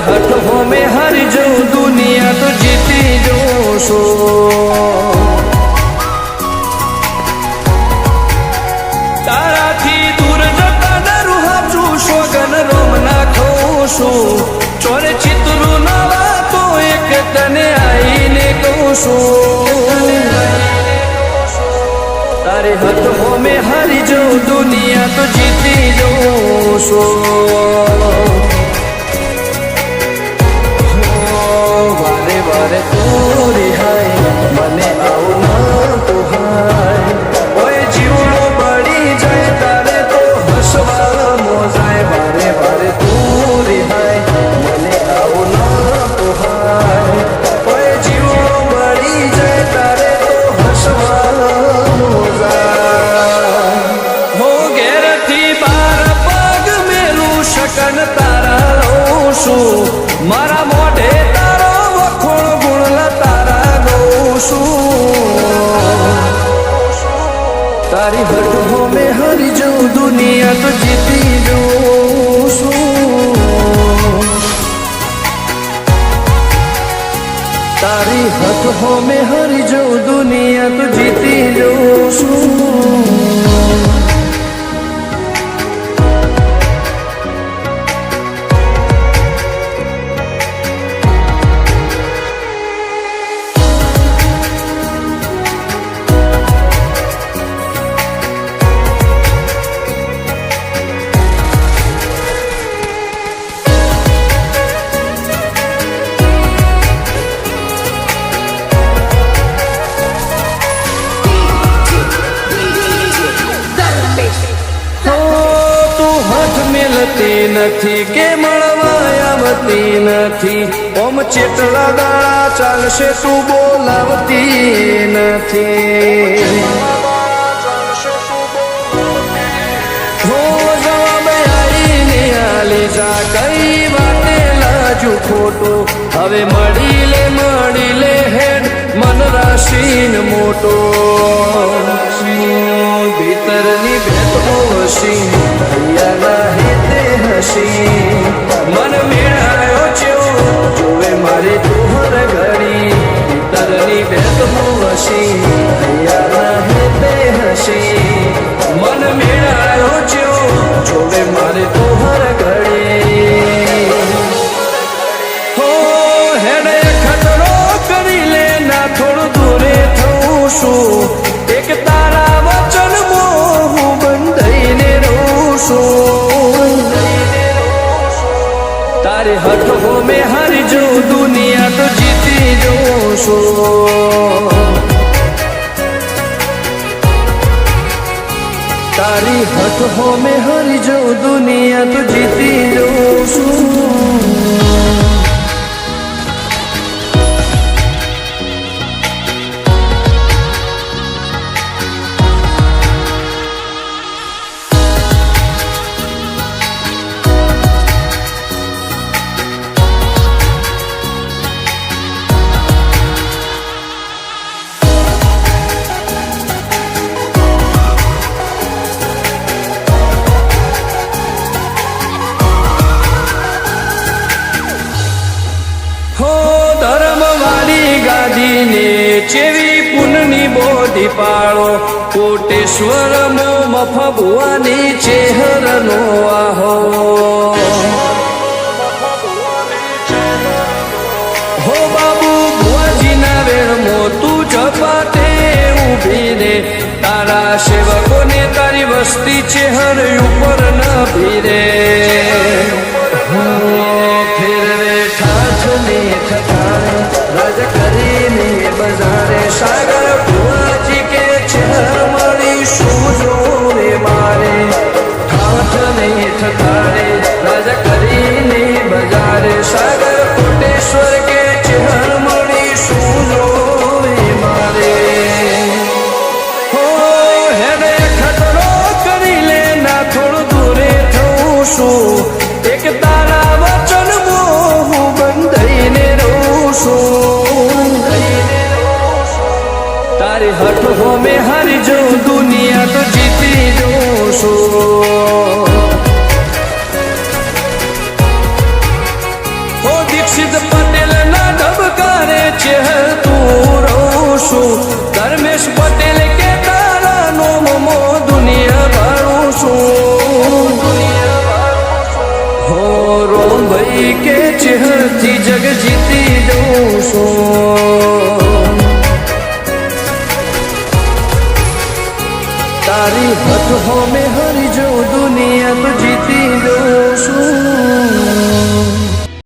हट हो में हारी जाऊं दुनिया तो जीती जोशो तारा थी दूर जता डरू हाचू शोगन रोम ना खोशो चोरे चितरू नवा तो एक तने आई ने कोशो तारे हट हो में हारी जाऊं दुनिया तो जीती जोशो वारे वारे तोरी हाय मने आओ ना तो हाय ओए जीवनो बड़ी जाए तारे तो हसवा मोजाए वारे वारे तोरी हाय मने आओ ना तो हाय ओए जीवनो बड़ी जाए तारे तो हसवा मोजाए हो घेर थी बार पग मेलू शकन तारा लोशू मारा मोढे तारी हट हो में हारी जाऊं दुनिया तो जीती जोशू तारी हट हो में हारी जाऊं दुनिया तो जीती जोशू નથી કે મળવા આવતી નથી ઓમ ચેટલા દાડા ચાલશે તું બોલાવતી નથી હો જવાબ આવીને આલી જા કઈ વાતે લાજુ ખોટો હવે મળી લે હેડ મન રાશીન મોટો ભીતરની ભેટો હસી ભૈયાના હેતે હસી મન મેળાયો છો જોવે મારે તુહર ઘડી ભીતરની ભેટો હસી ભૈયાના હેતે હસી મન મેળાયો છો જોવે મારે તુહર ઘડી હો હેડે ખતરો કરી લે ના થોડું દૂરે થવું શું એક તારા વચન મોહ બંધાઈને રોશું તારે હટ હો મેં હારી જાઉં દુનિયા તો જીતી જોશો તારી હટ હો મેં હારી જાઉં દુનિયા તો જીતી જોશું ચેવી પુનની બોધી પાળો કોટેશ્વર મો મફા ભુવાની ચેહરનો આહો હો બાબુ ભુવાજીના વેણમો તું ઝપાટે ઊભી રે તારા સેવકોને તારી વસ્તી ચેહર ઉપર ન ભીરે ફેરવે ઠાઠને ઠઠાણે રાજ કરીને બજારે સાગર ભુવાજી કે ચેહર મળી શું જોરે મારે ઠાઠને ઠઠાણે રાજ કરીને બજારે સાગર કોટેશ્વર કે ચેહર મળી શું જોરે મારે હો હેડે ખતરો કરી લે ના થોડું દૂરે થવું શું એક તારા વચન મોહ બંધાઈને રોશું તારી હટ હો મેં હારી જાઉં દુનિયા તો જીતી જોશું હો રોમ ભાઈ કે ચેહરથી જગ જીતી દઉં છું તારી હઠ હો મેં હરી જો દુનિયા તો જીતી દઉં